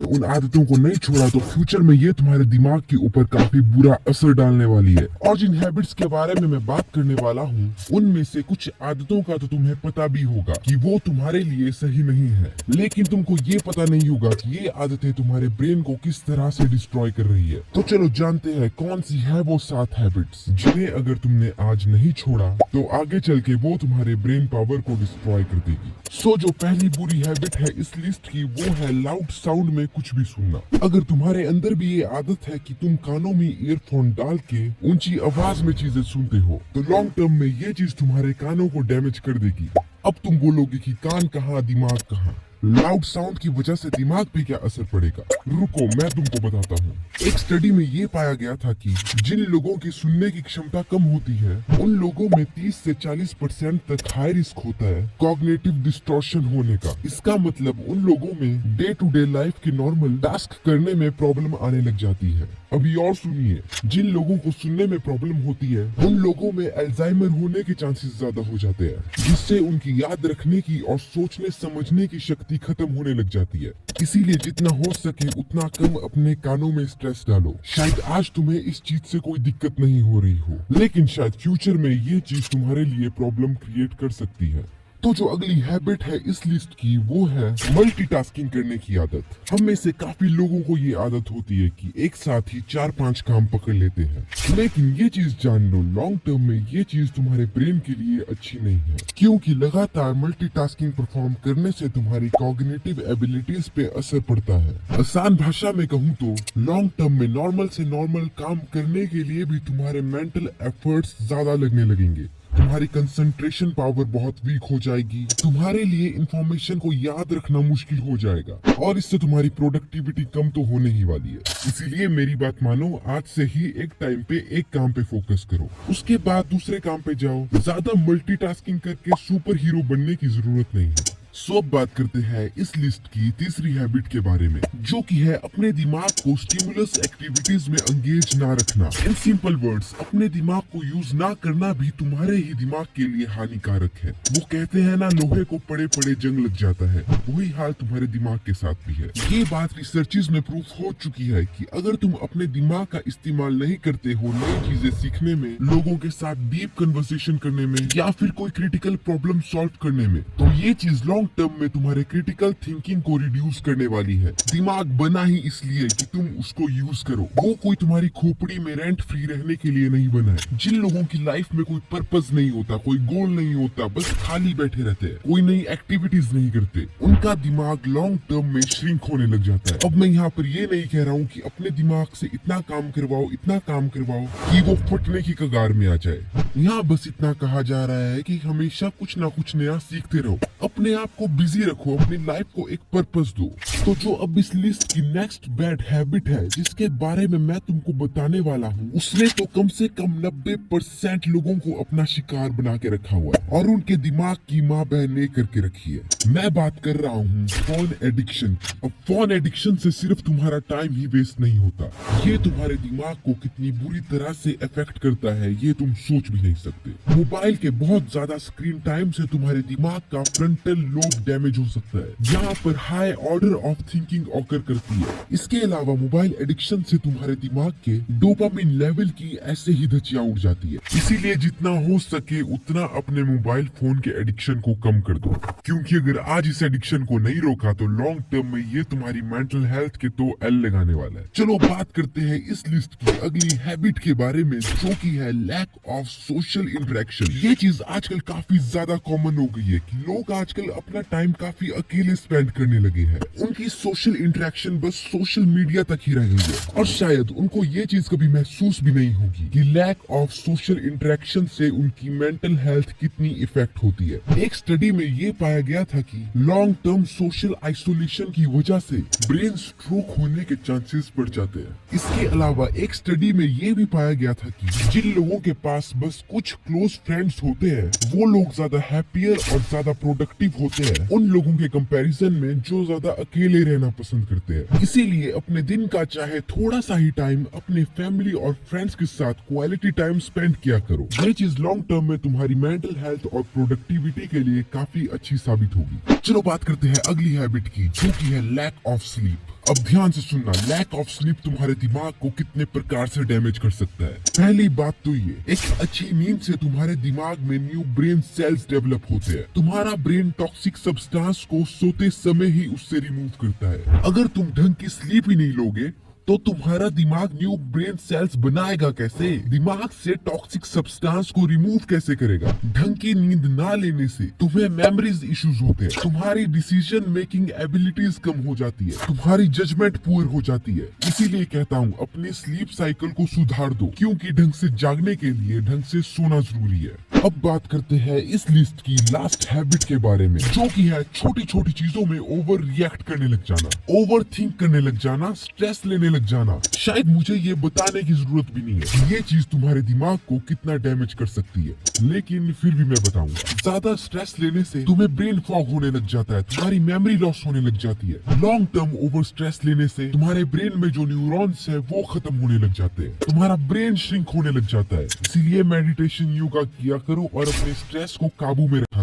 उन आदतों को नहीं छोड़ा तो फ्यूचर में ये तुम्हारे दिमाग के ऊपर काफी बुरा असर डालने वाली है। और जिन हैबिट्स के बारे में मैं बात करने वाला हूँ उनमें से कुछ आदतों का तो तुम्हें पता भी होगा कि वो तुम्हारे लिए सही नहीं है, लेकिन तुमको ये पता नहीं होगा कि ये आदतें तुम्हारे ब्रेन को किस तरह से डिस्ट्रॉय कर रही है। तो चलो जानते हैं कौन सी है वो 7 हैबिट्स जिन्हें अगर तुमने आज नहीं छोड़ा तो आगे चल के वो तुम्हारे ब्रेन पावर को डिस्ट्रॉय कर देगी। जो पहली बुरी हैबिट है इस लिस्ट की वो है लाउड साउंड में कुछ भी सुनना। अगर तुम्हारे अंदर भी ये आदत है कि तुम कानों में ईयरफोन डाल के ऊंची आवाज में चीजें सुनते हो तो लॉन्ग टर्म में ये चीज तुम्हारे कानों को डैमेज कर देगी। अब तुम बोलोगे कि कान कहाँ दिमाग कहाँ। लाउड साउंड की वजह से दिमाग पे क्या असर पड़ेगा, रुको मैं तुमको बताता हूँ। एक स्टडी में ये पाया गया था कि जिन लोगों की सुनने की क्षमता कम होती है उन लोगों में 30 से 40% तक हाई रिस्क होता है कॉग्निटिव डिस्टॉर्शन होने का। इसका मतलब उन लोगों में डे टू डे लाइफ के नॉर्मल टास्क करने में प्रॉब्लम आने लग जाती है। अभी और सुनिए, जिन लोगों को सुनने में प्रॉब्लम होती है उन लोगों में अल्जाइमर होने के चांसेस ज्यादा हो जाते हैं, जिससे उनकी याद रखने की और सोचने समझने की शक्ति खत्म होने लग जाती है। इसीलिए जितना हो सके उतना कम अपने कानों में स्ट्रेस डालो। शायद आज तुम्हें इस चीज से कोई दिक्कत नहीं हो रही हो, लेकिन शायद फ्यूचर में ये चीज तुम्हारे लिए प्रॉब्लम क्रिएट कर सकती है। तो जो अगली हैबिट है इस लिस्ट की वो है मल्टीटास्किंग करने की आदत। हम में से काफी लोगों को ये आदत होती है कि एक साथ ही 4-5 काम पकड़ लेते हैं, लेकिन ये चीज जान लो लॉन्ग टर्म में ये चीज तुम्हारे ब्रेन के लिए अच्छी नहीं है, क्योंकि लगातार मल्टीटास्किंग परफॉर्म करने से तुम्हारी कॉग्निटिव एबिलिटीज पे असर पड़ता है। आसान भाषा में कहूँ तो लॉन्ग टर्म में नॉर्मल से नॉर्मल काम करने के लिए भी तुम्हारे मेंटल एफर्ट्स ज्यादा लगने लगेंगे। तुम्हारी कंसंट्रेशन पावर बहुत वीक हो जाएगी, तुम्हारे लिए इंफॉर्मेशन को याद रखना मुश्किल हो जाएगा और इससे तुम्हारी प्रोडक्टिविटी कम तो होने ही वाली है। इसीलिए मेरी बात मानो, आज से ही एक टाइम पे एक काम पे फोकस करो, उसके बाद दूसरे काम पे जाओ। ज्यादा मल्टीटास्किंग करके सुपर हीरो बनने की जरूरत नहीं है। अब बात करते हैं इस लिस्ट की तीसरी हैबिट के बारे में, जो कि है अपने दिमाग को स्टिमुलस एक्टिविटीज में एंगेज ना रखना। इन सिंपल वर्ड्स, अपने दिमाग को यूज ना करना भी तुम्हारे ही दिमाग के लिए हानिकारक है। वो कहते हैं ना, लोहे को पड़े पड़े जंग लग जाता है, वही हाल तुम्हारे दिमाग के साथ भी है। ये बात रिसर्चेज में प्रूफ हो चुकी है कि अगर तुम अपने दिमाग का इस्तेमाल नहीं करते हो नई चीजें सीखने में, लोगों के साथ डीप कन्वर्सेशन करने में या फिर कोई क्रिटिकल प्रॉब्लम सॉल्व करने में, तो ये चीज लॉन्ग टर्म में तुम्हारे क्रिटिकल थिंकिंग को रिड्यूस करने वाली है। दिमाग बना ही इसलिए कि तुम उसको यूज करो, वो कोई तुम्हारी खोपड़ी में रेंट फ्री रहने के लिए नहीं बना है। जिन लोगों की लाइफ में कोई पर्पस नहीं होता, कोई गोल नहीं होता, बस खाली बैठे रहते हैं, कोई नई एक्टिविटीज नहीं करते, उनका दिमाग लॉन्ग टर्म में श्रिंक होने लग जाता है। अब मैं यहाँ पर ये नहीं कह रहा हूँ कि अपने दिमाग से इतना काम करवाओ कि वो फटने की कगार में आ जाए। यहाँ बस इतना कहा जा रहा है कि हमेशा कुछ ना कुछ नया सीखते रहो, अपने आप को बिजी रखो, अपनी लाइफ को एक पर्पस दो। तो जो अब इस लिस्ट की नेक्स्ट बैड हैबिट है जिसके बारे में मैं तुमको बताने वाला हूँ, उसने तो कम से कम 90% लोगों को अपना शिकार बना के रखा हुआ है और उनके दिमाग की माँ बहन ने करके रखी है। मैं बात कर रहा हूँ फोन एडिक्शन। अब फोन एडिक्शन से सिर्फ तुम्हारा टाइम ही वेस्ट नहीं होता, ये तुम्हारे दिमाग को कितनी बुरी तरह से इफेक्ट करता है ये तुम सोच भी नहीं सकते। मोबाइल के बहुत ज्यादा स्क्रीन टाइम से तुम्हारे दिमाग का फ्रंटल लोब डैमेज हो सकता है, यहाँ पर high order of thinking occur करती है। इसके अलावा मोबाइल एडिक्शन से तुम्हारे दिमाग के डोपामिन लेवल की ऐसे ही धज्जियां उड़ जाती है। इसीलिए जितना हो सके उतना अपने मोबाइल फोन के एडिक्शन को कम कर दो, क्योंकि अगर आज इस एडिक्शन को नहीं रोका तो लॉन्ग टर्म में ये तुम्हारी मेंटल हेल्थ के तो एल लगाने वाला है। चलो बात करते हैं इस लिस्ट की अगली हैबिट के बारे में, जो की है लैक ऑफ सोशल इंटरेक्शन। ये चीज आजकल काफी ज्यादा कॉमन हो गई है कि लोग आजकल अपना टाइम काफी अकेले स्पेंड करने लगे हैं। उनकी सोशल इंटरेक्शन बस सोशल मीडिया तक ही रह गई है और शायद उनको ये चीज कभी महसूस भी नहीं होगी कि लैक ऑफ सोशल इंटरेक्शन से उनकी मेंटल हेल्थ कितनी इफेक्ट होती है। एक स्टडी में ये पाया गया था कि लॉन्ग टर्म सोशल आइसोलेशन की वजह से ब्रेन स्ट्रोक होने के चांसेस बढ़ जाते हैं। इसके अलावा एक स्टडी में ये भी पाया गया था कि जिन लोगों के पास बस कुछ क्लोज फ्रेंड्स होते हैं वो लोग ज्यादा हैप्पियर और ज्यादा प्रोडक्टिव होते हैं उन लोगों के कंपैरिजन में जो ज्यादा अकेले रहना पसंद करते हैं। इसीलिए अपने दिन का चाहे थोड़ा सा ही टाइम अपने फैमिली और फ्रेंड्स के साथ क्वालिटी टाइम स्पेंड किया करो। ये चीज लॉन्ग टर्म में तुम्हारी मेंटल हेल्थ और प्रोडक्टिविटी के लिए काफी अच्छी साबित होगी। चलो बात करते हैं अगली हैबिट की, जो की है लैक ऑफ स्लीप। अब ध्यान से सुनना, लैक ऑफ स्लीप तुम्हारे दिमाग को कितने प्रकार से डैमेज कर सकता है। पहली बात तो ये, एक अच्छी नींद से तुम्हारे दिमाग में न्यू ब्रेन सेल्स डेवलप होते हैं। तुम्हारा ब्रेन टॉक्सिक सब्सटेंस को सोते समय ही उससे रिमूव करता है। अगर तुम ढंग की स्लीप ही नहीं लोगे तो तुम्हारा दिमाग न्यू ब्रेन सेल्स बनाएगा कैसे? दिमाग से टॉक्सिक सब्सटेंस को रिमूव कैसे करेगा? ढंग की नींद ना लेने से तुम्हें मेमोरीज इश्यूज होते हैं, तुम्हारी डिसीजन मेकिंग एबिलिटीज कम हो जाती है, तुम्हारी जजमेंट पुअर हो जाती है। इसीलिए कहता हूँ अपने स्लीप साइकिल को सुधार दो, क्योंकि ढंग से जागने के लिए ढंग से सोना जरूरी है। अब बात करते हैं इस लिस्ट की लास्ट हैबिट के बारे में, जो कि है छोटी छोटी चीजों में ओवर रिएक्ट करने लग जाना, ओवर थिंक करने लग जाना, स्ट्रेस लेने लग जाना। शायद मुझे ये बताने की जरूरत भी नहीं है कि ये चीज तुम्हारे दिमाग को कितना डैमेज कर सकती है, लेकिन फिर भी मैं बताऊंगा। ज्यादा स्ट्रेस लेने से तुम्हें ब्रेन फॉग होने लग जाता है, तुम्हारी मेमोरी लॉस होने लग जाती है। लॉन्ग टर्म ओवर स्ट्रेस लेने से तुम्हारे ब्रेन में जो न्यूरॉन्स है वो खत्म होने लग जाते हैं, तुम्हारा ब्रेन श्रिंक होने लग जाता है। इसीलिए मेडिटेशन, योगा किया करो और अपने स्ट्रेस को काबू में रखो।